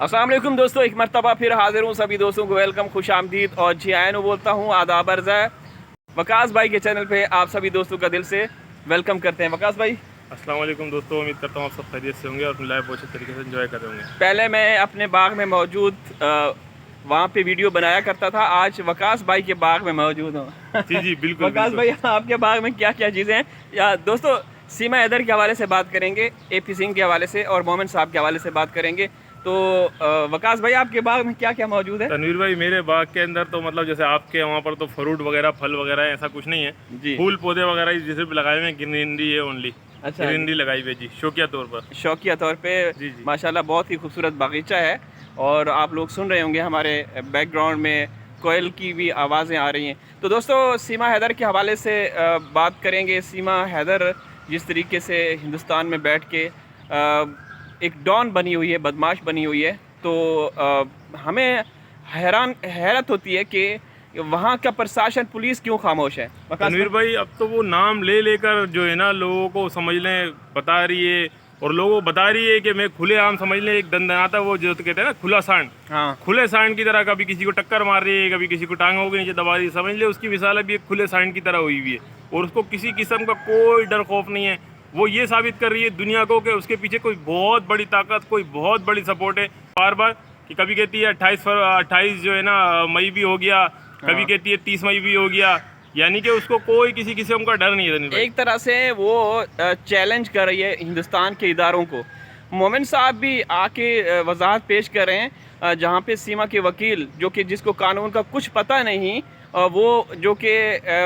अस्सलाम वालेकुम दोस्तों, एक मरतबा फिर हाजिर हूँ। सभी दोस्तों को वेलकम, खुश आमदीद और जी आयन बोलता हूँ। आदाब अर्ज़ है। वकास भाई के चैनल पे आप सभी दोस्तों का दिल से वेलकम करते हैं। वकास भाई अस्सलाम वालेकुम दोस्तों, उम्मीद करता हूँ आप सब खैरियत से होंगे और अपनी लाइफ बहुत अच्छे तरीके से एंजॉय कर रहे होंगे। पहले मैं अपने बाग में मौजूद वहाँ पे वीडियो बनाया करता था, आज वकास भाई के बाग में मौजूद हूँ। जी जी बिल्कुल वकास बिल्कुल। भाई आपके बाग में क्या क्या चीज़ें हैं या दोस्तों, सीमा हैदर के हवाले से बात करेंगे, AP सिंह के हवाले से और मोमिन साहब के हवाले से बात करेंगे। तो वकास भाई आपके बाग में क्या क्या मौजूद है? तनवीर भाई, मेरे बाग के अंदर तो मतलब जैसे आपके वहाँ पर तो फ्रूट वगैरह फल वगैरह है, ऐसा कुछ नहीं है। जी, फूल पौधे वगैरह जैसे भी लगाए हुए हैं, ग्रीनरी है ओनली। अच्छा, ग्रीनरी लगाई हुई है जी, शौकिया तौर पर। शौकिया तौर पे जी जी। माशाल्लाह बहुत ही खूबसूरत बागीचा है। और आप लोग सुन रहे होंगे हमारे बैकग्राउंड में कोयल की भी आवाज़ें आ रही हैं। तो दोस्तों, सीमा हैदर के हवाले से बात करेंगे। सीमा हैदर जिस तरीके से हिंदुस्तान में बैठ के एक डॉन बनी हुई है, बदमाश बनी हुई है, तो हमें हैरत होती है कि वहाँ का प्रशासन, पुलिस क्यों खामोश है? तनवीर भाई, अब तो वो नाम ले लेकर जो है ना लोगों को समझ लें बता रही है, और लोगों को बता रही है कि मैं खुलेआम समझ लें एक दंदनाता, वो जो तो कहते हैं ना खुला सांड, हाँ, खुले सांड की तरह कभी किसी को टक्कर मार रही है, कभी किसी को टांगों के नीचे दबा रही है। समझ ले उसकी मिसाल अभी एक खुले सांड की तरह हुई हुई है, और उसको किसी किस्म का कोई डर खौफ नहीं है। वो ये साबित कर रही है दुनिया को कि उसके पीछे कोई बहुत बड़ी ताकत, कोई बहुत बड़ी सपोर्ट है। बार बार कि कभी कहती है 28 जो है ना मई भी हो गया, कभी हाँ। कहती है 30 मई भी हो गया, यानी कि उसको कोई किसी किस्म का डर नहीं है। एक तरह से वो चैलेंज कर रही है हिंदुस्तान के इदारों को। मोमिन साहब भी आके वजाहत पेश कर रहे हैं, जहाँ पे सीमा के वकील जो कि जिसको कानून का कुछ पता नहीं, वो जो कि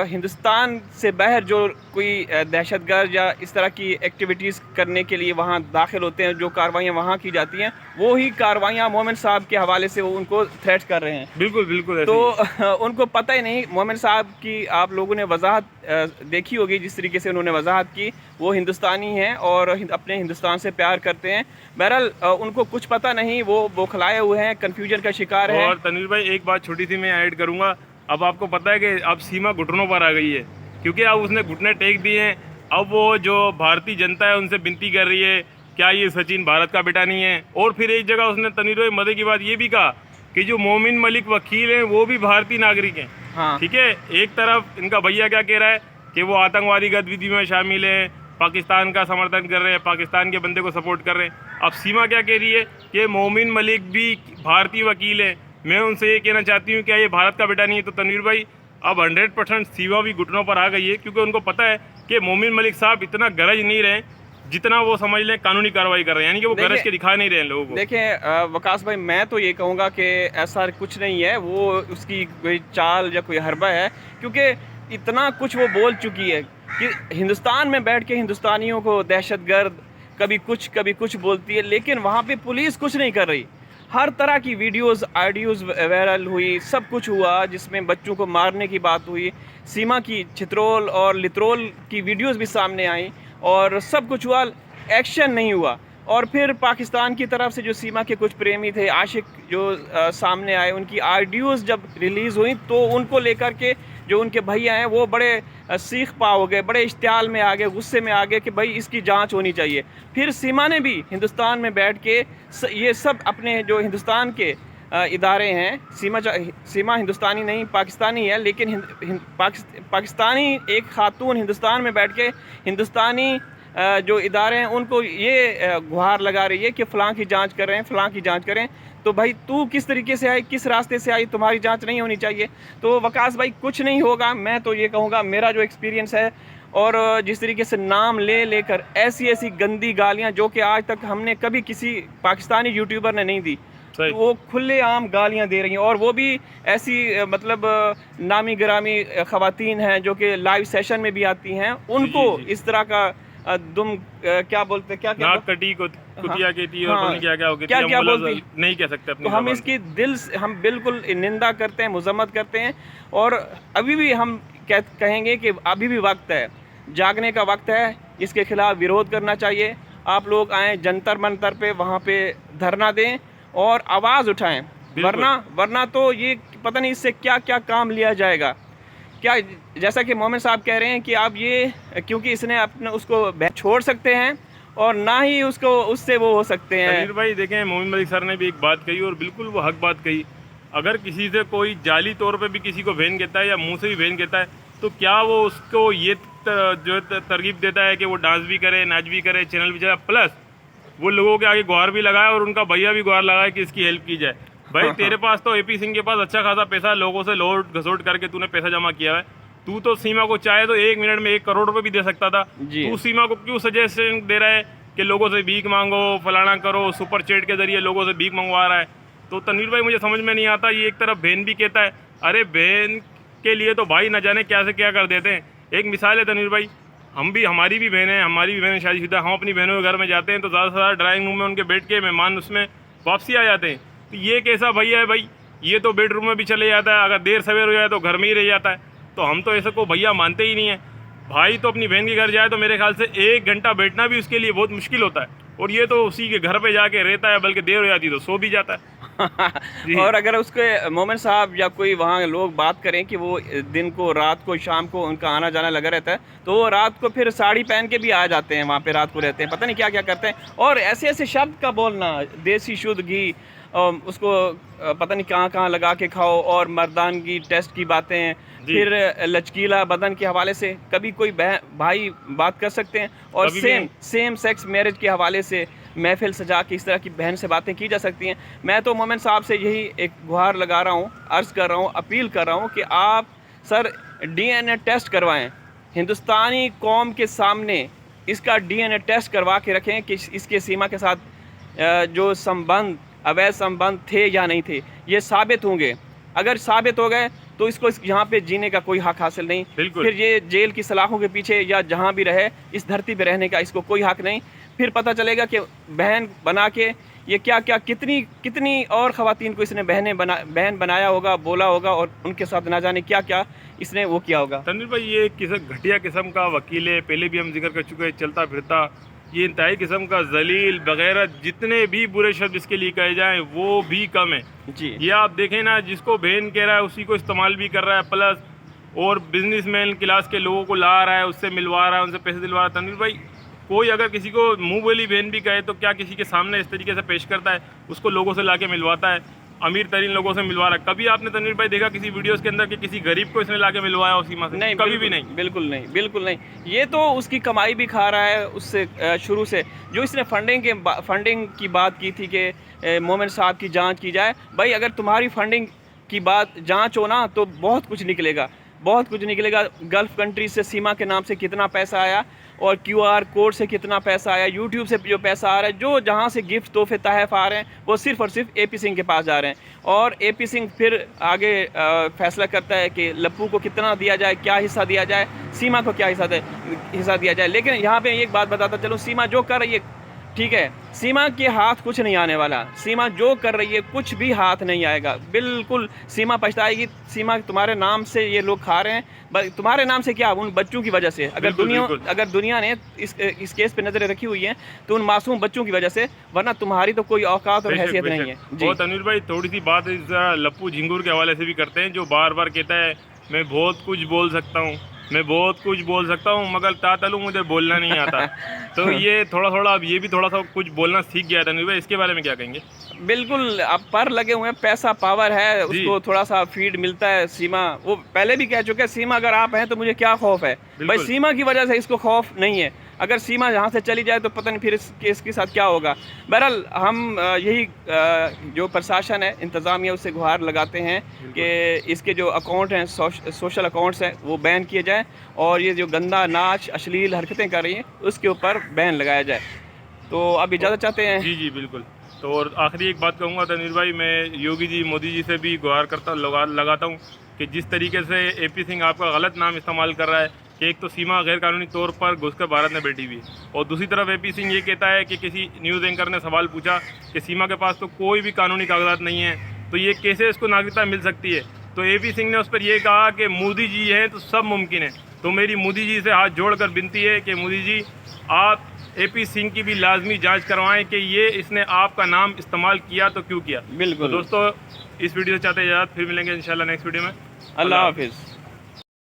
हिंदुस्तान से बाहर जो कोई दहशतगर्द या इस तरह की एक्टिविटीज़ करने के लिए वहाँ दाखिल होते हैं, जो कार्रवाइयाँ वहाँ की जाती हैं, वो ही कार्रवाइयाँ मोमिन साहब के हवाले से वो उनको थ्रेट कर रहे हैं। बिल्कुल बिल्कुल ऐसे तो उनको पता ही नहीं। मोमिन साहब की आप लोगों ने वजाहत देखी होगी, जिस तरीके से उन्होंने वजाहत की। वो हिंदुस्तानी हैं और अपने हिंदुस्तान से प्यार करते हैं। बहरहाल उनको कुछ पता नहीं, वो बौखलाए हुए हैं, कन्फ्यूजन का शिकार है। और तनवीर भाई, एक बात छोटी सी मैं ऐड करूंगा। अब आपको पता है कि अब सीमा घुटनों पर आ गई है, क्योंकि अब उसने घुटने टेक दिए हैं। अब वो जो भारतीय जनता है उनसे विनती कर रही है, क्या ये सचिन भारत का बेटा नहीं है? और फिर एक जगह उसने तनवीर भाई मजे की बात ये भी कहा कि जो मोमिन मलिक वकील हैं वो भी भारतीय नागरिक हैं। हाँ, ठीक है, एक तरफ इनका भैया क्या कह रहा है कि वो आतंकवादी गतिविधि में शामिल है, पाकिस्तान का समर्थन कर रहे हैं, पाकिस्तान के बंदे को सपोर्ट कर रहे हैं। अब सीमा क्या कह रही है कि मोमिन मलिक भी भारतीय वकील है। मैं उनसे ये कहना चाहती हूँ, क्या ये भारत का बेटा नहीं है? तो तनवीर भाई, अब 100% सीमा भी घुटनों पर आ गई है, क्योंकि उनको पता है कि मोमिन मलिक साहब इतना गरज नहीं रहे जितना वो समझ लें कानूनी कार्रवाई कर रहे हैं, यानी कि वो गरज के दिखा नहीं रहे हैं लोगों को। देखें वकास भाई, मैं तो ये कहूँगा कि ऐसा कुछ नहीं है, वो उसकी कोई चाल या कोई हरबा है, क्योंकि इतना कुछ वो बोल चुकी है कि हिंदुस्तान में बैठ के हिंदुस्तानियों को दहशतगर्द कभी कुछ बोलती है, लेकिन वहाँ पे पुलिस कुछ नहीं कर रही। हर तरह की वीडियोस ऑडियोज़ वायरल हुई, सब कुछ हुआ, जिसमें बच्चों को मारने की बात हुई। सीमा की चित्रोल और लित्रोल की वीडियोस भी सामने आई और सब कुछ हुआ, एक्शन नहीं हुआ। और फिर पाकिस्तान की तरफ से जो सीमा के कुछ प्रेमी थे, आशिक जो सामने आए, उनकी ऑडियोज़ जब रिलीज़ हुई तो उनको लेकर के जो उनके भैया हैं वो बड़े सीख पा हो गए, बड़े इश्तियाल में आ गए, गुस्से में आ गए कि भाई इसकी जांच होनी चाहिए। फिर सीमा ने भी हिंदुस्तान में बैठ के ये सब अपने जो हिंदुस्तान के इदारे हैं, सीमा हिंदुस्तानी नहीं पाकिस्तानी है, लेकिन पाकिस्तानी एक खातून हिंदुस्तान में बैठ के हिंदुस्तानी जो इदारे हैं उनको ये गुहार लगा रही है कि फ़लाँ की जांच कर रहे हैं, फ़लाँ की जांच करें। तो भाई तू किस तरीके से आई, किस रास्ते से आई, तुम्हारी जांच नहीं होनी चाहिए? तो वकास भाई, कुछ नहीं होगा। मैं तो ये कहूँगा, मेरा जो एक्सपीरियंस है, और जिस तरीके से नाम ले लेकर ऐसी ऐसी गंदी गालियाँ जो कि आज तक हमने कभी किसी पाकिस्तानी यूट्यूबर ने नहीं दी, तो वो खुलेआम गालियाँ दे रही हैं। और वो भी ऐसी मतलब नामी गिरामी ख़वातीन हैं जो कि लाइव सेशन में भी आती हैं, उनको इस तरह का दुम क्या बोलते, क्या क्या नाक कटी कुतिया कहती है, और हाँ, क्या क्या हो गई, क्या क्या बोलती नहीं कह सकते अपनी तो हम ज़बान इसकी दिल से हम बिल्कुल निंदा करते हैं, मुज़म्मत करते हैं। और अभी भी हम कहेंगे कि अभी भी वक्त है, जागने का वक्त है, इसके खिलाफ विरोध करना चाहिए। आप लोग आएँ जंतर मंतर पे, वहाँ पे धरना दें और आवाज़ उठाएं, वरना तो ये पता नहीं इससे क्या क्या काम लिया जाएगा। क्या, जैसा कि मोमिन साहब कह रहे हैं कि आप ये, क्योंकि इसने अपने उसको छोड़ सकते हैं और ना ही उसको उससे वो हो सकते हैं। तनवीर भाई देखें, मोमिन मलिक सर ने भी एक बात कही और बिल्कुल वो हक बात कही। अगर किसी से कोई जाली तौर पे भी किसी को बहन कहता है या मुंह से भी बहन कहता है, तो क्या वो उसको ये जो तरगीब देता है कि वो डांस भी करे, नाच भी करे, चैनल भी चलाए, प्लस वो लोगों के आगे गुहार भी लगाए और उनका भैया भी गुहार लगाए कि इसकी हेल्प की जाए। भाई तेरे पास तो AP सिंह के पास अच्छा खासा पैसा, लोगों से लोट घसोट करके तूने पैसा जमा किया है। तू तो सीमा को चाहे तो 1 मिनट में 1 करोड़ रुपए भी दे सकता था। जी। तू सीमा को क्यों सजेशन दे रहा है कि लोगों से भीख मांगो, फलाना करो, सुपर चैट के जरिए लोगों से भीख मंगवा रहा है? तो तनवीर भाई मुझे समझ में नहीं आता। ये एक तरफ बहन भी कहता है, अरे बहन के लिए तो भाई न जाने क्या से क्या कर देते हैं। एक मिसाल है तनवीर भाई, हमारी भी बहनें शादीशुदा, हम अपनी बहनों के घर में जाते हैं तो ज़्यादा से ज़्यादा ड्राइंग रूम में उनके बैठ के मेहमान उसमें वापसी आ जाते हैं। तो ये कैसा भैया है भाई, ये तो बेडरूम में भी चले जाता है, अगर देर सवेर हो जाए तो घर में ही रह जाता है। तो हम तो ऐसे को भैया मानते ही नहीं है। भाई तो अपनी बहन के घर जाए तो मेरे ख्याल से 1 घंटा बैठना भी उसके लिए बहुत मुश्किल होता है, और ये तो उसी के घर पे जाके रहता है, बल्कि देर हो जाती है तो सो भी जाता है। और अगर उसके मोमिन साहब या कोई वहाँ लोग बात करें कि वो दिन को, रात को, शाम को उनका आना जाना लगा रहता है, तो वो रात को फिर साड़ी पहन के भी आ जाते हैं, वहाँ पे रात को रहते हैं, पता नहीं क्या क्या करते हैं। और ऐसे ऐसे शब्द का बोलना, देसी शुद्ध घी, उसको पता नहीं कहाँ कहाँ लगा के खाओ, और मर्दानगी टेस्ट की बातें, फिर लचकीला बदन के हवाले से कभी कोई भाई बात कर सकते हैं, और सेम सेक्स मैरिज के हवाले से महफिल सजा के इस तरह की बहन से बातें की जा सकती हैं। मैं तो मोमिन साहब से यही एक गुहार लगा रहा हूँ, अर्ज़ कर रहा हूँ, अपील कर रहा हूँ कि आप सर DNA टेस्ट करवाएं, हिंदुस्तानी कौम के सामने इसका DNA टेस्ट करवा के रखें कि इसके सीमा के साथ जो संबंध, अवैध संबंध थे या नहीं थे, ये साबित होंगे। अगर साबित हो गए तो इसको यहाँ पे जीने का कोई हक हासिल नहीं, फिर ये जेल की सलाखों के पीछे या जहाँ भी रहे, इस धरती पे रहने का इसको कोई हक नहीं। फिर पता चलेगा कि बहन बना के ये क्या क्या कितनी और ख़वातीन को इसने बहन बनाया होगा, बोला होगा, और उनके साथ ना जाने क्या क्या इसने वो किया होगा। तनवीर भाई ये किसी घटिया किस्म का वकील है, पहले भी हम जिक्र कर चुके हैं, चलता फिरता, ये इंतहाई किस्म का जलील वगैरह, जितने भी बुरे शब्द इसके लिए कहे जाएं वो भी कम है जी। ये आप देखें ना, जिसको बहन कह रहा है उसी को इस्तेमाल भी कर रहा है, प्लस और बिजनेसमैन क्लास के लोगों को ला रहा है, उससे मिलवा रहा है, उनसे पैसे दिलवा रहा है। तनवीर भाई कोई अगर किसी को मुंह बोली बहन भी कहे तो क्या किसी के सामने इस तरीके से पेश करता है, उसको लोगों से लाके मिलवाता है, अमीर तरीन लोगों से मिलवा रहा है। कभी आपने तनवीर भाई देखा किसी वीडियोस के अंदर कि किसी गरीब को इसने लाके मिलवाया हो सीमा से? नहीं, कभी भी नहीं, बिल्कुल नहीं। ये तो उसकी कमाई भी खा रहा है उससे शुरू से। जो इसने फंडिंग की बात की थी कि मोमिन साहब की जांच की जाए, भाई अगर तुम्हारी फंडिंग की बात जांच हो ना तो बहुत कुछ निकलेगा। गल्फ़ कंट्री से सीमा के नाम से कितना पैसा आया, और QR कोड से कितना पैसा आया, YouTube से जो पैसा आ रहा है, जो जहाँ से गिफ्ट तोहफे तहफ़ आ रहे हैं, वो सिर्फ़ और सिर्फ AP सिंह के पास जा रहे हैं। और AP सिंह फिर आगे फैसला करता है कि लप्पू को कितना दिया जाए, क्या हिस्सा दिया जाए, सीमा को क्या हिस्सा दिया जाए। लेकिन यहाँ पे एक बात बताता चलो, सीमा जो कर रही है ठीक है, सीमा के हाथ कुछ नहीं आने वाला। सीमा जो कर रही है कुछ भी हाथ नहीं आएगा, बिल्कुल सीमा पछताएगी। सीमा तुम्हारे नाम से ये लोग खा रहे हैं, तुम्हारे नाम से क्या, उन बच्चों की वजह से। अगर दुनिया ने इस केस पे नजरें रखी हुई हैं तो उन मासूम बच्चों की वजह से, वरना तुम्हारी तो कोई औकात और हैसियत नहीं है जी। और तनवीर भाई थोड़ी सी बात इस लप्पू झिंगुर के हवाले से भी करते हैं, जो बार बार कहता है मैं बहुत कुछ बोल सकता हूँ, मगर तातलू मुझे बोलना नहीं आता। तो ये थोड़ा अब ये भी थोड़ा सा कुछ बोलना सीख गया तनवीर भाई, इसके बारे में क्या कहेंगे? बिल्कुल, अब पर लगे हुए हैं, पैसा पावर है, उसको थोड़ा सा फीड मिलता है। सीमा वो पहले भी कह चुके हैं, सीमा अगर आप हैं तो मुझे क्या खौफ है, भाई सीमा की वजह से इसको खौफ नहीं है। अगर सीमा यहाँ से चली जाए तो पता नहीं फिर इसके साथ क्या होगा। बहरहाल हम यही जो प्रशासन है, इंतज़ामिया, उससे गुहार लगाते हैं कि इसके जो अकाउंट हैं, सोशल अकाउंट्स हैं, वो बैन किए जाएं, और ये जो गंदा नाच, अश्लील हरकतें कर रही हैं उसके ऊपर बैन लगाया जाए। तो अब इजाज़त चाहते हैं? जी बिल्कुल। तो और आखिरी एक बात कहूँगा तनवीर भाई, मैं योगी जी, मोदी जी से भी गुहार लगाता हूँ कि जिस तरीके से AP सिंह आपका गलत नाम इस्तेमाल कर रहा है, कि एक तो सीमा गैर कानूनी तौर पर घुसकर भारत में बैठी हुई, और दूसरी तरफ AP सिंह ये कहता है कि किसी न्यूज़ एंकर ने सवाल पूछा कि सीमा के पास तो कोई भी कानूनी कागजात नहीं है, तो ये कैसे इसको नागरिकता मिल सकती है? तो AP सिंह ने उस पर यह कहा कि मोदी जी हैं तो सब मुमकिन है। तो मेरी मोदी जी से हाथ जोड़कर विनती है कि मोदी जी आप AP सिंह की भी लाजमी जांच करवाएं कि ये इसने आपका नाम इस्तेमाल किया तो क्यों किया। बिल्कुल। तो दोस्तों इस वीडियो से चाहते हैं इजाज़त, फिर मिलेंगे इंशाल्लाह नेक्स्ट वीडियो में। अल्लाह हाफिज़।